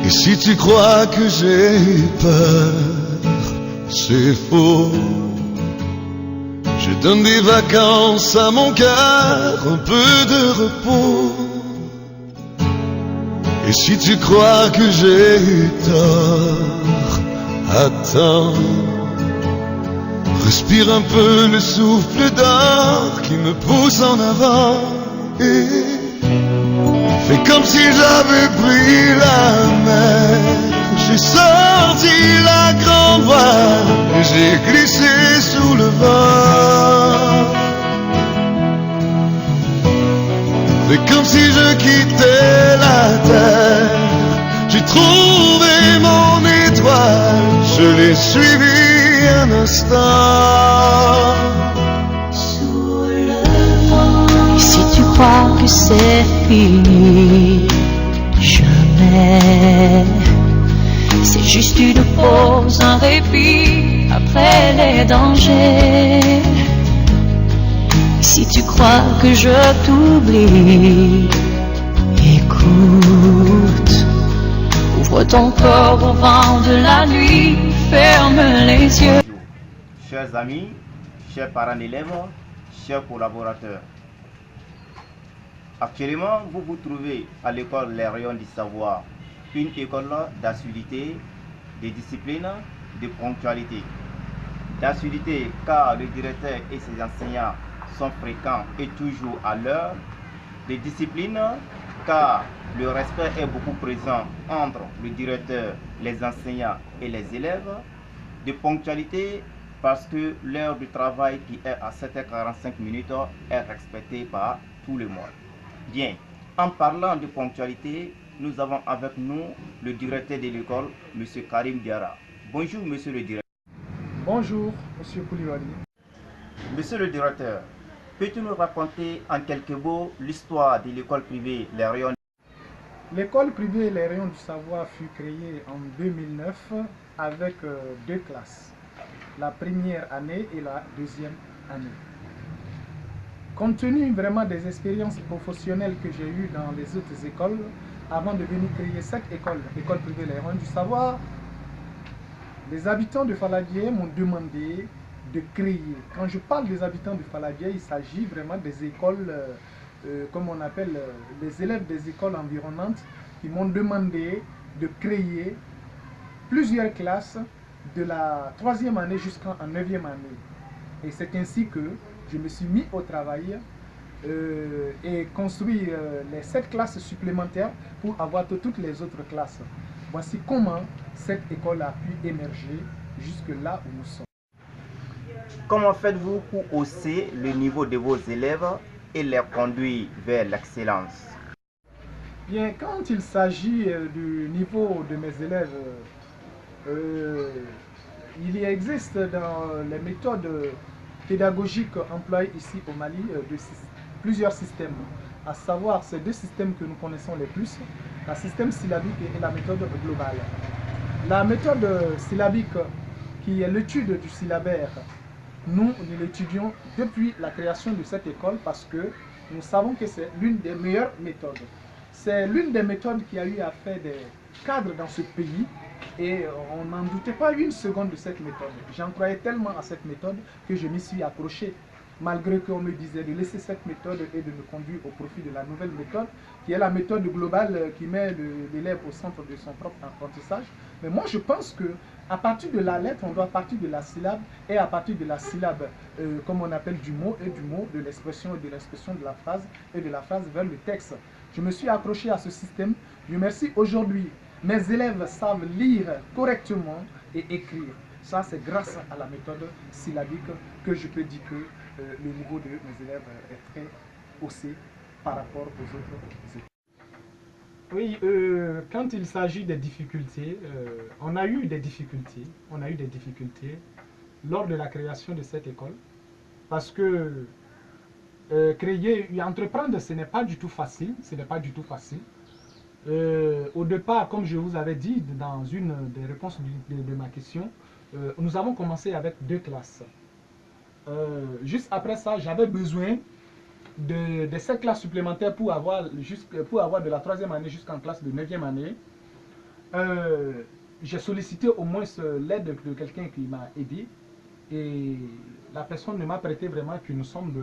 Et si tu crois que j'ai peur, c'est faux. Je donne des vacances à mon cœur, un peu de repos. Et si tu crois que j'ai eu tort, attends. Respire un peu le souffle d'or qui me pousse en avant. Et fais comme si j'avais pris la mer. J'ai sorti la grande voile et j'ai glissé sous le vent. Fais comme si je quittais la terre. J'ai trouvé mon étoile, je l'ai suivi un instant. Sous le vent. Et si tu crois que c'est fini, jamais. C'est juste une pause, un répit après les dangers. Et si tu crois que je t'oublie, écoute. Ouvre ton corps au vent de la nuit, ferme les yeux. Chers amis, chers parents d'élèves, chers collaborateurs. Actuellement, vous vous trouvez à l'école Les Rayons du Savoir, une école d'assiduité, de discipline, de ponctualité. D'assiduité car le directeur et ses enseignants sont fréquents et toujours à l'heure. De discipline car le respect est beaucoup présent entre le directeur, les enseignants et les élèves. De ponctualité parce que l'heure du travail qui est à 7h45 est respectée par tout le monde. Bien, en parlant de ponctualité, nous avons avec nous le directeur de l'école, M. Karim Diarra. Bonjour, monsieur le directeur. Bonjour, monsieur Koulibaly. Monsieur le directeur, peux-tu nous raconter en quelques mots l'histoire de l'école privée Les Rayons? L'école privée Les Rayons du Savoir fut créée en 2009 avec deux classes, la première année et la deuxième année. Compte tenu vraiment des expériences professionnelles que j'ai eues dans les autres écoles, avant de venir créer cette école, l'école privée Les Rayons du Savoir, les habitants de Faladier m'ont demandé de créer. Quand je parle des habitants de Faladier, il s'agit vraiment des écoles, comme on appelle les élèves des écoles environnantes, qui m'ont demandé de créer plusieurs classes de la 3e année jusqu'en 9e année. Et c'est ainsi que je me suis mis au travail et construit les 7 classes supplémentaires pour avoir toutes les autres classes. Voici comment cette école a pu émerger jusque là où nous sommes. Comment faites-vous pour hausser le niveau de vos élèves et les conduire vers l'excellence? Bien, quand il s'agit du niveau de mes élèves, il y existe dans les méthodes pédagogiques employées ici au Mali plusieurs systèmes, à savoir ces deux systèmes que nous connaissons les plus, le système syllabique et la méthode globale. La méthode syllabique, qui est l'étude du syllabaire, nous l'étudions depuis la création de cette école parce que nous savons que c'est l'une des meilleures méthodes. C'est l'une des méthodes qui a eu à faire des cadres dans ce pays et on n'en doutait pas une seconde de cette méthode. J'en croyais tellement à cette méthode que je m'y suis accroché, malgré qu'on me disait de laisser cette méthode et de me conduire au profit de la nouvelle méthode, qui est la méthode globale qui met l'élève au centre de son propre apprentissage. Mais moi, je pense que à partir de la lettre, on doit partir de la syllabe, et à partir de la syllabe, comme on appelle du mot, et du mot, de l'expression, et de l'expression de la phrase, et de la phrase vers le texte. Je me suis accroché à ce système. Dieu merci, aujourd'hui, mes élèves savent lire correctement et écrire. Ça, c'est grâce à la méthode syllabique que je peux dire que le niveau de mes élèves est très haussé par rapport aux autres écoles. Oui, quand il s'agit des difficultés, on a eu des difficultés lors de la création de cette école, parce que entreprendre, ce n'est pas du tout facile, au départ, comme je vous avais dit dans une des réponses de ma question, nous avons commencé avec 2 classes. Juste après ça, j'avais besoin de 7 classes supplémentaires pour avoir de la 3e année jusqu'en classe de 9e année. J'ai sollicité au moins l'aide de quelqu'un qui m'a aidé et la personne ne m'a prêté vraiment qu'une somme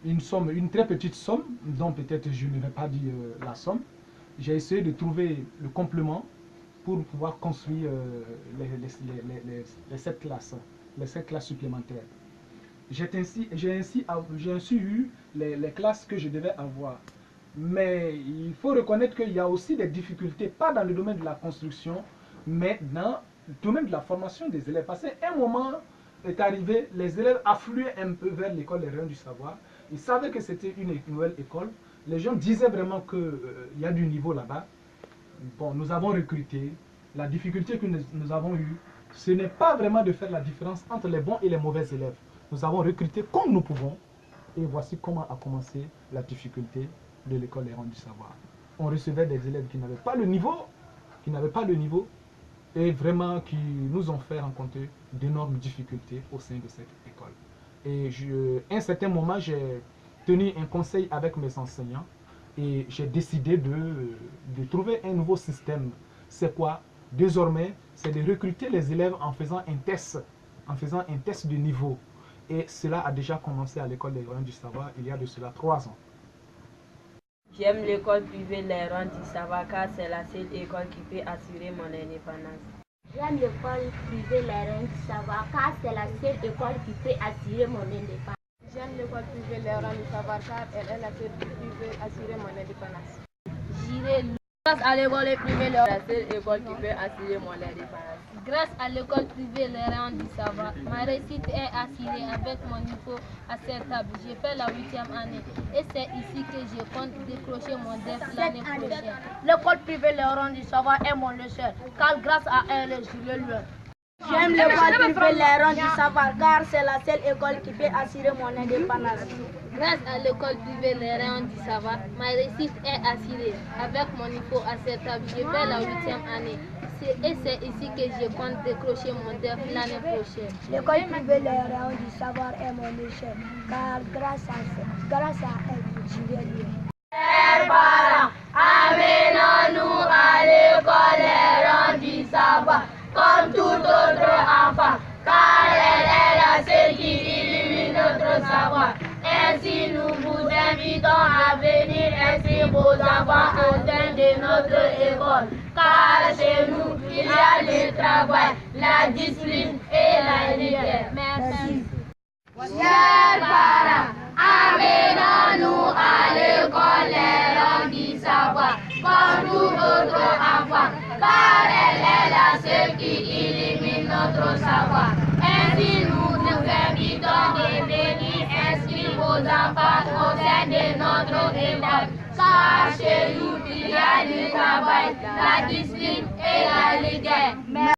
une très petite somme, dont peut-être je ne vais pas dire la somme. J'ai essayé de trouver le complément pour pouvoir construire les 7 classes supplémentaires. J'ai ainsi eu les classes que je devais avoir. Mais il faut reconnaître qu'il y a aussi des difficultés, pas dans le domaine de la construction, mais dans le domaine de la formation des élèves. Parce qu'à un moment est arrivé, les élèves affluaient un peu vers l'école des Rayons du Savoir. Ils savaient que c'était une nouvelle école. Les gens disaient vraiment qu'il y a du niveau là-bas. Bon, nous avons recruté. La difficulté que nous avons eue, ce n'est pas vraiment de faire la différence entre les bons et les mauvais élèves. Nous avons recruté comme nous pouvons. Et voici comment a commencé la difficulté de l'école des Rayons du Savoir. On recevait des élèves qui n'avaient pas le niveau, et vraiment qui nous ont fait rencontrer d'énormes difficultés au sein de cette école. Et à un certain moment, j'ai tenu un conseil avec mes enseignants et j'ai décidé de trouver un nouveau système. C'est quoi? Désormais, c'est de recruter les élèves en faisant un test de niveau. Et cela a déjà commencé à l'école des Rayons du Savoir il y a de cela 3 ans. J'aime l'école privée Les Rayons du Savoir car c'est la seule école qui peut assurer mon indépendance. J'aime l'école privée Les Rayons du Savoir car c'est la seule école qui peut assurer mon indépendance. J'aime l'école privée Les Rayons du Savoir car elle est la seule qui peut assurer mon indépendance. J'irai grâce à l'école privée Les Rayons, la seule école qui peut assurer mon indépendance. Grâce à l'école privée Les Rayons du Savoir, ma réussite est assurée avec mon niveau acceptable. J'ai fait la 8e année et c'est ici que je compte décrocher mon DEF l'année prochaine. L'école privée Les Rayons du Savoir est mon leçon car grâce à elle, je le loin. J'aime l'école privée Les Rayons du Savoir car c'est la seule école qui peut assurer mon indépendance. Grâce à l'école privée Les Rayons du Savoir, ma réussite est assurée avec mon niveau acceptable. J'ai fait la 8e année. Et c'est ici que je compte décrocher mon DEF l'année prochaine. L'école privée Les Rayons du Savoir est mon échec, car grâce à elle, je vais loin. Chers parents, amenons-nous à l'école Les Rayons du Savoir, comme tout autre enfant, car elle est la seule qui illumine notre savoir. Ainsi, nous vous invitons à venir inscrire vos enfants au sein de notre école. Car chez nous, il y a le travail, la discipline et la rigueur. Merci. Chers parents, amenons-nous à l'école Les Rayons du Savoir, comme tout autre enfant, car elle est la seule qui illumine notre savoir. Ainsi, nous vous invitons à venir inscrire vos enfants au sein de notre école. Car chez nous, il y a du travail, la discipline et la rigueur.